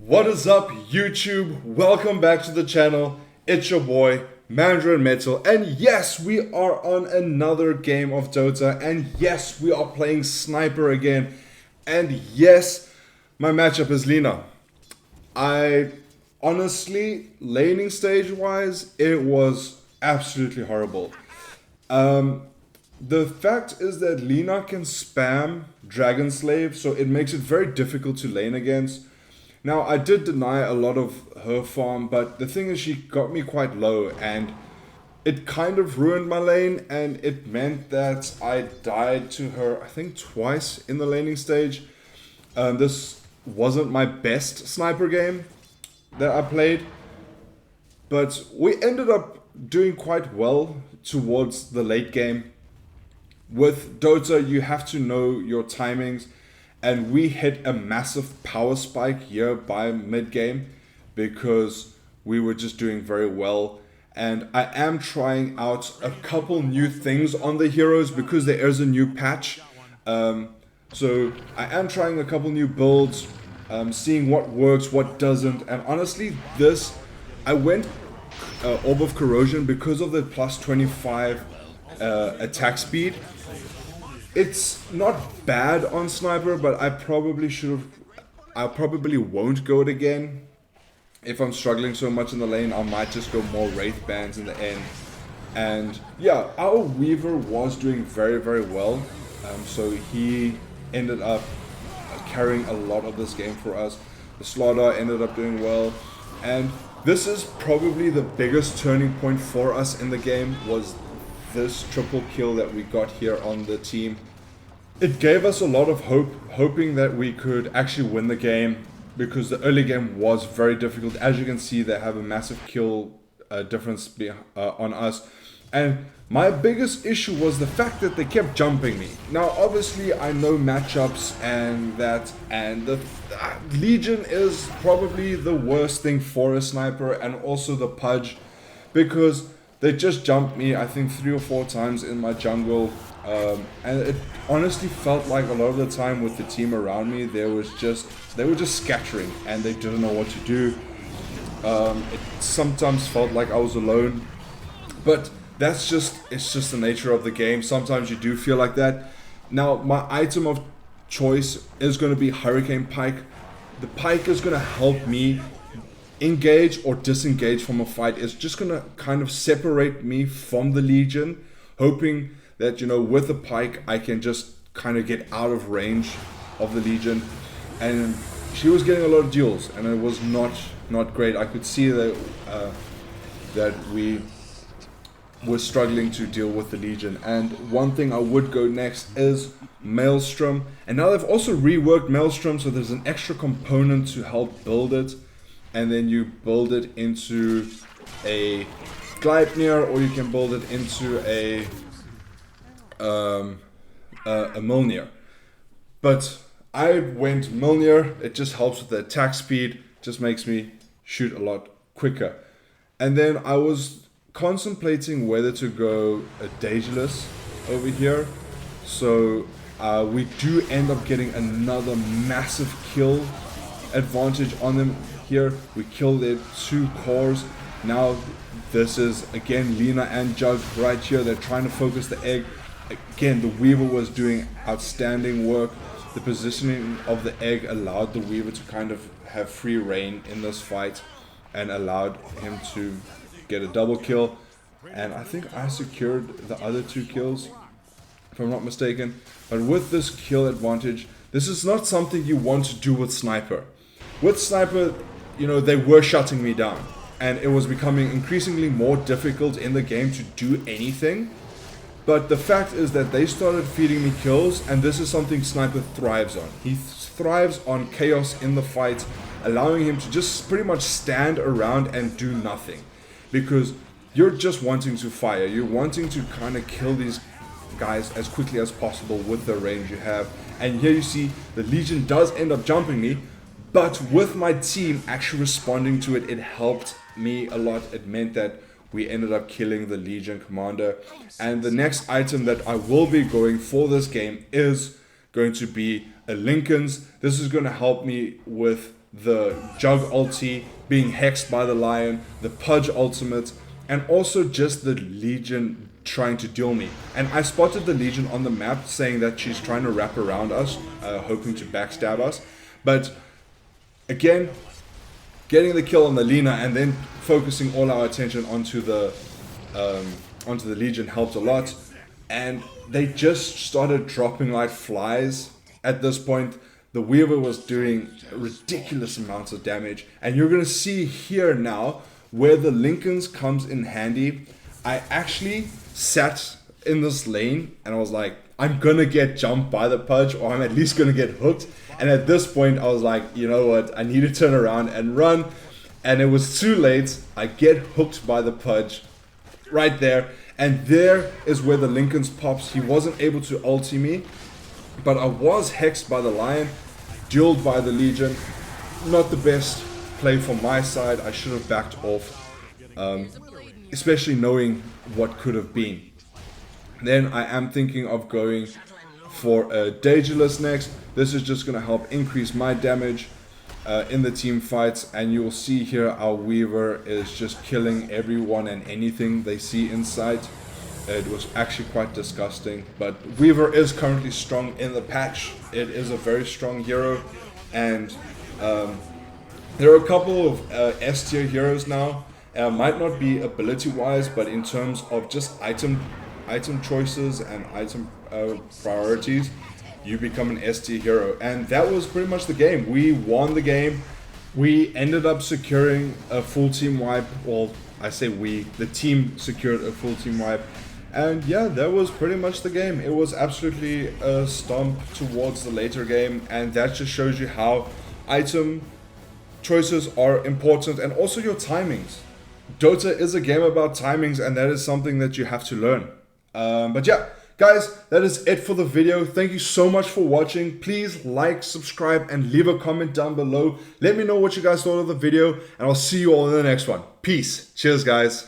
What is up, YouTube? Welcome back to the channel. It's your boy, Mandarin Metal, and yes, we are on another game of Dota, and yes, we are playing Sniper again, and yes, my matchup is Lina. I honestly, laning stage wise, it was absolutely horrible. The fact is that Lina can spam Dragon Slave, so it makes it very difficult to lane against. Now, I did deny a lot of her farm, but the thing is she got me quite low and it kind of ruined my lane, and it meant that I died to her, I think, twice in the laning stage. This wasn't my best sniper game that I played, but we ended up doing quite well towards the late game. With Dota, you have to know your timings, and we hit a massive power spike here by mid game because we were just doing very well. And I am trying out a couple new things on the heroes because there is a new patch. So I am trying a couple new builds, seeing what works, what doesn't. And honestly, I went Orb of Corrosion because of the plus 25 attack speed. It's not bad on Sniper, but I probably won't go it again. If I'm struggling so much in the lane, I might just go more Wraith Bands in the end. And yeah, our Weaver was doing very, very well. So he ended up carrying a lot of this game for us. The Slaughter ended up doing well. And this is probably the biggest turning point for us in the game, was this triple kill that we got here on the team. It gave us a lot of hope, hoping that we could actually win the game, because the early game was very difficult. As you can see, they have a massive kill difference on us. And my biggest issue was the fact that they kept jumping me. Now, obviously, I know matchups and the Legion is probably the worst thing for a sniper, and also the Pudge, because they just jumped me, I think, 3 or 4 times in my jungle. And it honestly felt like a lot of the time with the team around me, they were just scattering and they didn't know what to do. It sometimes felt like I was alone, but it's just the nature of the game. Sometimes you do feel like that. Now, my item of choice is going to be Hurricane Pike. The Pike is going to help me engage or disengage from a fight. It's just going to kind of separate me from the Legion, hoping that, you know, with the Pike I can just kind of get out of range of the Legion. And she was getting a lot of duels, and it was not great. I could see that we were struggling to deal with the Legion. And one thing I would go next is Maelstrom. And now they've also reworked Maelstrom, so there's an extra component to help build it. And then you build it into a Gleipnir, or you can build it into a Mjolnir. But I went Mjolnir. It just helps with the attack speed, just makes me shoot a lot quicker. And then I was contemplating whether to go a Daedalus over here. So we do end up getting another massive kill advantage on them. Here we kill their 2 cores. Now this is again Lina and Jug right here. They're trying to focus the egg. Again, the Weaver was doing outstanding work. The positioning of the egg allowed the Weaver to kind of have free reign in this fight and allowed him to get a double kill. And I think I secured the other 2 kills, if I'm not mistaken. But with this kill advantage, this is not something you want to do with Sniper. With Sniper, you know, they were shutting me down, and it was becoming increasingly more difficult in the game to do anything. But the fact is that they started feeding me kills, and this is something Sniper thrives on. He thrives on chaos in the fight, allowing him to just pretty much stand around and do nothing. Because you're just wanting to fire. You're wanting to kind of kill these guys as quickly as possible with the range you have. And here you see the Legion does end up jumping me, but with my team actually responding to it, it helped me a lot. It meant that we ended up killing the Legion commander. And the next item that I will be going for this game is going to be a Lincoln's. This is going to help me with the Jug ulti, being hexed by the Lion, the Pudge ultimate, and also just the Legion trying to duel me. And I spotted the Legion on the map saying that she's trying to wrap around us, hoping to backstab us. But again, getting the kill on the Lina and then focusing all our attention onto the Legion helped a lot. And they just started dropping like flies at this point. The Weaver was doing ridiculous amounts of damage. And you're going to see here now where the Lincolns comes in handy. I actually sat in this lane and I was like, I'm going to get jumped by the Pudge, or I'm at least going to get hooked. And at this point, I was like, you know what? I need to turn around and run. And it was too late. I get hooked by the Pudge right there. And there is where the Lincolns pops. He wasn't able to ulti me, but I was hexed by the Lion, dueled by the Legion. Not the best play from my side. I should have backed off, especially knowing what could have been. Then I am thinking of going for a Daedalus next. This is just going to help increase my damage in the team fights, and you'll see here our Weaver is just killing everyone and anything they see in sight. It was actually quite disgusting, but Weaver is currently strong in the patch. It is a very strong hero, and there are a couple of S tier heroes now. Might not be ability wise, but in terms of just item choices and item priorities, you become an S tier hero. And that was pretty much the game. We won the game. We ended up securing a full team wipe. Well, I say we, the team secured a full team wipe. And yeah, that was pretty much the game. It was absolutely a stomp towards the later game, and that just shows you how item choices are important, and also your timings. Dota is a game about timings, and that is something that you have to learn. But yeah, guys, that is it for the video. Thank you so much for watching. Please like, subscribe, and leave a comment down below. Let me know what you guys thought of the video, and I'll see you all in the next one. Peace. Cheers, guys.